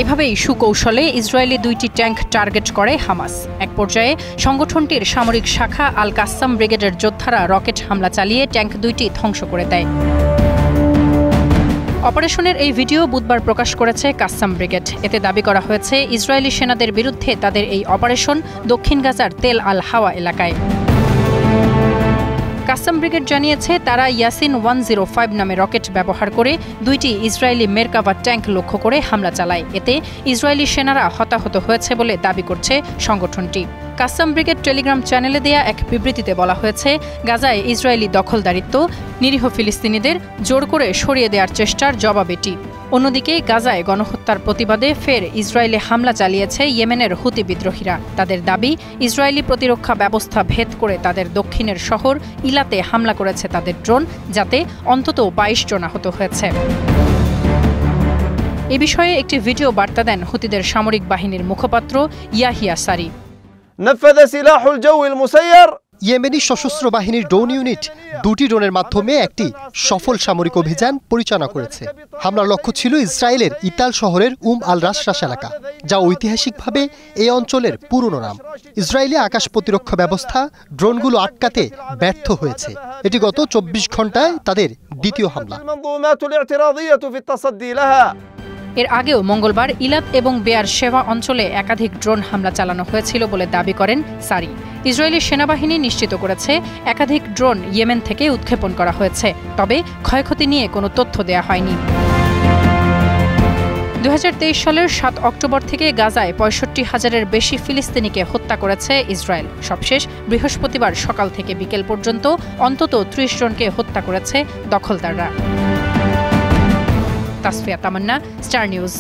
এভাবেই সুকৌশলে ইসরায়েলি 2টি ট্যাঙ্ক টার্গেট করে হামাস। এক পর্যায়ে সংগঠনটির সামরিক শাখা আল কাসাম ব্রিগেডের যোদ্ধারা রকেট হামলা চালিয়ে ট্যাঙ্ক 2টি ধ্বংস করে দেয়। অপারেশনের এই ভিডিও বুধবার প্রকাশ করেছে কাসাম ব্রিগেড। এতে দাবি করা হয়েছে ইসরায়েলি সেনাদের বিরুদ্ধে তাদের এই অপারেশন দক্ষিণ গাজার তেল আল হাওয়া এলাকায়। কাসাম ব্রিগেড জানিয়েছে তারা ইয়াসিন 105 নামে রকেট ব্যবহার করে 2টি ইসরায়েলি মেরকাভা ট্যাঙ্ক লক্ষ্য করে হামলা চালায়। এতে ইসরায়েলি সেনারা হতাহত হয়েছে বলে দাবি করছে সংগঠনটি। কাসাম ব্রিগেড টেলিগ্রাম চ্যানেলে দেয়া এক বিবৃতিতে বলা হয়েছে, গাজায় ইসরায়েলি দখলদারিত্ব, নিরীহ ফিলিস্তিনিদের জোর করে সরিয়ে দেওয়ার চেষ্টার জবাব এটি। অন্যদিকে গাজায় গণহত্যার প্রতিবাদে ফের ইসরায়েলে হামলা চালিয়েছে ইয়েমেনের হুতি বিদ্রোহীরা। তাদের দাবি, ইসরায়েলি প্রতিরক্ষা ব্যবস্থা ভেদ করে তাদের দক্ষিণের শহর ইলাতে হামলা করেছে তাদের ড্রোন, যাতে অন্তত 22 জন আহত হয়েছে। এ বিষয়ে একটি ভিডিও বার্তা দেন হুতিদের সামরিক বাহিনীর মুখপাত্র ইয়াহিয়া সারি। ইয়েমেনি সশস্ত্র বাহিনীর ড্রোন ইউনিট 2টি ড্রোনের মাধ্যমে একটি সফল সামরিক অভিযান পরিচালনা করেছে। হামলার লক্ষ্য ছিল ইসরায়েলের ইতাল শহরের আল রাশরাশ এলাকা, যা ঐতিহাসিকভাবে এই অঞ্চলের পুরনো নাম। ইসরায়েলি আকাশ প্রতিরক্ষা ব্যবস্থা ড্রোনগুলো আটকাতে ব্যর্থ হয়েছে। এটি গত 24 ঘন্টায় তাদের দ্বিতীয় হামলা। এর আগেও মঙ্গলবার ইলাত এবং বেয়ার শেভা অঞ্চলে একাধিক ড্রোন হামলা চালানো হয়েছিল বলে দাবি করেন সারি। ইসরায়েলি সেনাবাহিনী নিশ্চিত করেছে একাধিক ড্রোন ইয়েমেন থেকে উৎক্ষেপণ করা হয়েছে, তবে ক্ষয়ক্ষতি নিয়ে কোনো তথ্য দেয়া হয়নি। 2023 সালের 7 অক্টোবর থেকে গাজায় 65,000-এর বেশি ফিলিস্তিনিকে হত্যা করেছে ইসরায়েল। সবশেষ বৃহস্পতিবার সকাল থেকে বিকেল পর্যন্ত অন্তত 30 জনকে হত্যা করেছে দখলদাররা। তাসফিয়া তামান্না, স্টার নিউজ।